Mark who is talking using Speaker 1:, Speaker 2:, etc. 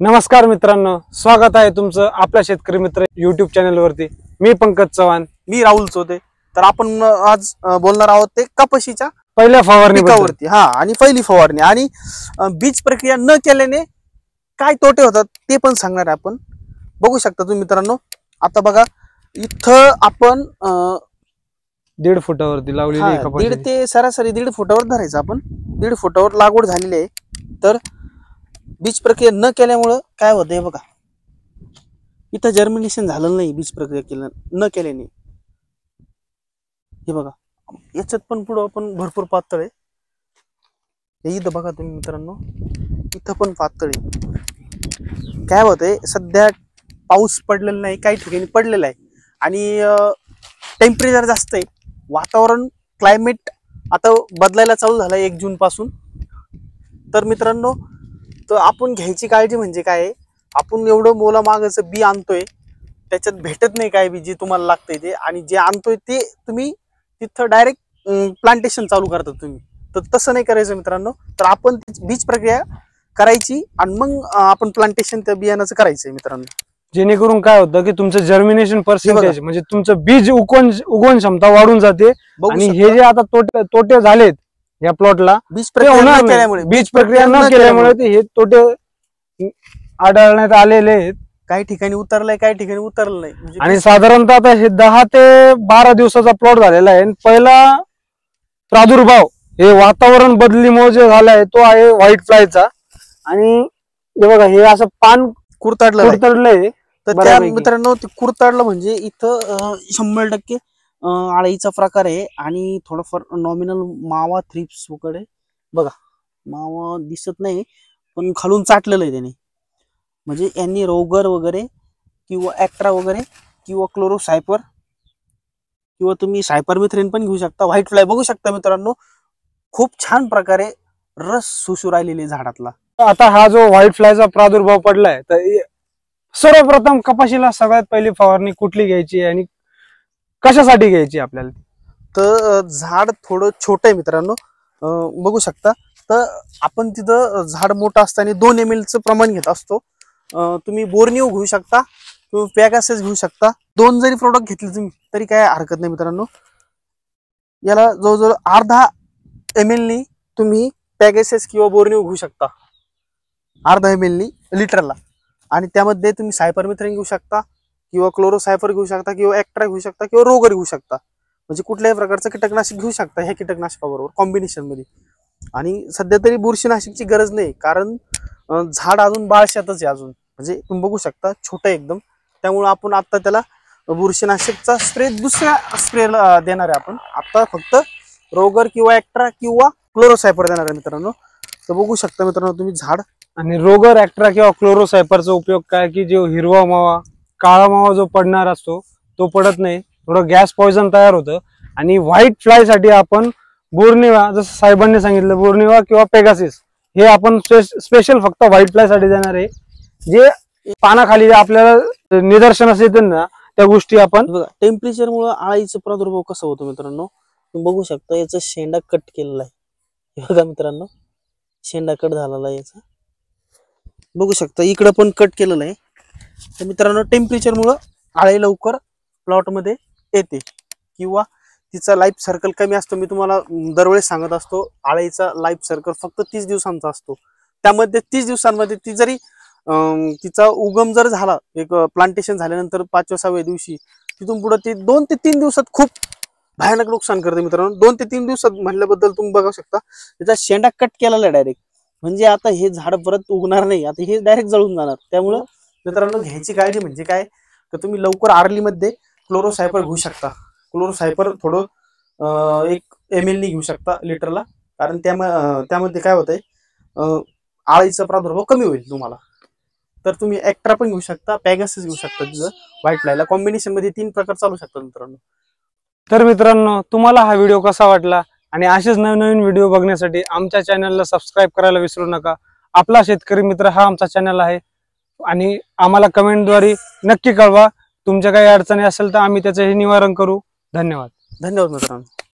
Speaker 1: नमस्कार मित्रांनो, स्वागत आहे तुमचं आपल्या शेतकरी मित्र YouTube चॅनल वरती। मी पंकज चव्हाण,
Speaker 2: मी राहुल चोते। तर आपण आज बोलणार आहोत ते कपाशीच्या
Speaker 1: पहिल्या फवारणीवरती।
Speaker 2: आणि पहिली फवारणी आणि बीज प्रक्रिया न केल्याने काय तोटे होतात ते पण सांगणार आहे आपण। बघू शकता तुम्ही मित्रांनो, आता बघा इथं आपण
Speaker 1: 1.5 फुटावरती लावलेली आहे कपाशी।
Speaker 2: 1.5 ते सरासरी 1.5 फुटावर धरायचं आपण। 1.5 फुटावर लागवड झालेली आहे। तर बीज प्रक्रिया न केल्यामुळे काय होतंय बघा, इथं जर्मिनेशन झालं नाही बीज प्रक्रिया न केल्याने। हे बघा याच्यात पण पुढं पण भरपूर पातळ आहे। हे इथं बघा तुम्ही मित्रांनो, इथं पण पातळ आहे। काय होतंय, सध्या पाऊस पडलेला नाही, काही ठिकाणी पडलेला आहे आणि टेम्परेचर जास्त आहे। वातावरण क्लायमेट आता बदलायला चालू झालं 1 जून पासून। तर मित्रांनो, तर आपण घ्यायची काळजी म्हणजे काय, आपण एवढं मोला मागाचं बी आणतोय, त्याच्यात भेटत नाही काय बी जे तुम्हाला लागतंय ते, आणि जे आणतोय ते तुम्ही तिथं डायरेक्ट प्लांटेशन चालू करतात तुम्ही। तर तसं नाही करायचं मित्रांनो। तर आपण बीज प्रक्रिया करायची आणि मग आपण प्लांटेशन त्या बियाणाचं करायचंय मित्रांनो।
Speaker 1: जेणेकरून काय होतं की तुमचं जर्मिनेशन पर्सेंटेज म्हणजे तुमचं बीज उगवण क्षमता वाढून जाते। आणि हे जे आता तोटे झालेत या प्लॉटला,
Speaker 2: बीज प्रक्रिया
Speaker 1: न केल्यामुळे हे तोटे आढळण्यात आलेले आहेत।
Speaker 2: काही ठिकाणी उतरलंय, काही ठिकाणी उतरलं नाही।
Speaker 1: आणि साधारणतः आता हे 10 ते 12 दिवसाचा प्लॉट झालेला आहे। पहिला प्रादुर्भाव हे वातावरण बदलीमुळे जे झालाय तो आहे व्हाईट फ्लायचा। आणि हे बघा, हे असं पान कुरतडलंय।
Speaker 2: तर त्या मित्रांनो, ते कुरतडलं म्हणजे इथं 100% आळीचा प्रकार आहे। आणि थोडंफार नॉमिनल मावा थ्रिप्स वगैरे बघा, मावा दिसत नाही पण खालून चाटलेलं आहे त्याने। म्हणजे यांनी रोगर वगैरे किंवा ॲक्ट्रा वगैरे किंवा क्लोरोसायपर किंवा तुम्ही सायपरमेथ्रिन पण घेऊ शकता। व्हाईट फ्लाय बघू शकता मित्रांनो, खूप छान प्रकारे रस सुसू राहिलेली झाडातला।
Speaker 1: आता हा जो व्हाईट फ्लायचा प्रादुर्भाव पडलाय, तर सर्वप्रथम कपाशीला सगळ्यात पहिली फवारणी कुठली घ्यायची आणि कशासाठी घ्यायची आपल्याला?
Speaker 2: तर झाड थोडं छोटं आहे मित्रांनो, बघू शकता। तर आपण तिथं झाड मोठं असताना 2 ml चं प्रमाण घेत असतो। तुम्ही बोर्निओ घेऊ शकता किंवा पॅगासेस घेऊ शकता। 2 जरी प्रोडक्ट घेतले तुम्ही तरी काय हरकत नाही मित्रांनो। याला जवळजवळ अर्धा ml नी तुम्ही पॅगासेस किंवा बोर्निओ घेऊ शकता, अर्धा ml नी लिटरला। आणि त्यामध्ये तुम्ही सायपरमेथ्रिन घेऊ शकता किंवा क्लोरोसायपर घेऊ शकता किंवा ॲक्ट्रा घेऊ शकता किंवा रोगर घेऊ शकता। म्हणजे कुठल्याही प्रकारचं कीटकनाशक घेऊ शकता ह्या कीटकनाशकाबरोबर कॉम्बिनेशन मध्ये। आणि सध्या तरी बुरशीनाशकची गरज नाही, कारण झाड अजून बाळशातच आहे अजून। म्हणजे तुम्ही बघू शकता छोटं एकदम, त्यामुळे आपण आता त्याला बुरशीनाशकचा स्प्रे दुसऱ्या स्प्रेला देणार आहे आपण। आता फक्त रोगर किंवा ॲक्ट्रा किंवा क्लोरोसायपर देणार आहे मित्रांनो। तर बघू शकता मित्रांनो तुम्ही झाड।
Speaker 1: आणि रोगर, ॲक्ट्रा किंवा क्लोरोसायपरचा उपयोग काय की जो हिरवा मावा, काळा मावा जो पडणार असतो तो पडत नाही, थोडं गॅस पॉइझन तयार होतं। आणि व्हाईट फ्लाय साठी आपण बोर्निवा, जसं साहेबांनी सांगितलं, बोर्निवा किंवा पेगासिस हे आपण स्पेशल फक्त व्हाईट फ्लाय साठी देणार आहे। जे पानाखाली आपल्याला निदर्शनास येते ना त्या गोष्टी आपण
Speaker 2: बघा। टेम्परेचर मुळे आळीचा प्रादुर्भाव कसा होतो मित्रांनो, तुम्ही बघू शकता। याचा शेंडा कट केलेला आहे, बघा मित्रांनो, शेंडा कट झालेला आहे याचा, बघू शकता। इकडं पण कट केलेलं आहे। तर मित्रांनो, टेम्परेचर मुळे आळी लवकर प्लॉट मध्ये येते किंवा तिचा लाईफ सर्कल कमी असतो। मी तुम्हाला दरवेळेस सांगत असतो, आळीचा लाईफ सर्कल फक्त 30 दिवसांचा असतो। त्यामध्ये 30 दिवसांमध्ये ती जरी तिचा उगम जर झाला, एक प्लांटेशन झाल्यानंतर 5व्या 6व्या दिवशी, तिथून पुढे ती 2 ते 3 दिवसात खूप भयानक नुकसान करते मित्रांनो। 2 ते 3 दिवसात म्हणल्याबद्दल तुम्ही बघू शकता, त्याचा शेंडा कट केलेला डायरेक्ट। म्हणजे आता हे झाड परत उगणार नाही, आता हे डायरेक्ट जळून जाणार। त्यामुळे मित्रांनो, घ्यायची काळजी म्हणजे काय, तर तुम्ही लवकर आर्ली मध्ये क्लोरोसायपर घेऊ शकता। क्लोरोसायपर थोडं 1 ml नी घेऊ शकता लिटरला, कारण त्यामध्ये काय होतंय, आळीचा प्रादुर्भाव कमी होईल तुम्हाला। तर तुम्ही ॲक्ट्रा पण घेऊ शकता, पॅगासिस घेऊ शकता। तिथं व्हाईट फ्लायला कॉम्बिनेशन मध्ये 3 प्रकार चालू शकतात मित्रांनो।
Speaker 1: तर मित्रांनो, तुम्हाला हा व्हिडिओ कसा वाटला आणि असेच नवीन व्हिडिओ बघण्यासाठी आमच्या चॅनलला सबस्क्राईब करायला विसरू नका। आपला शेतकरी मित्र हा आमचा चॅनल आहे आणि आम्हाला कमेंटद्वारे नक्की कळवा। तुमच्या काही अडचणी असेल तर आम्ही त्याचे निवारण करू। धन्यवाद
Speaker 2: मित्रांनो।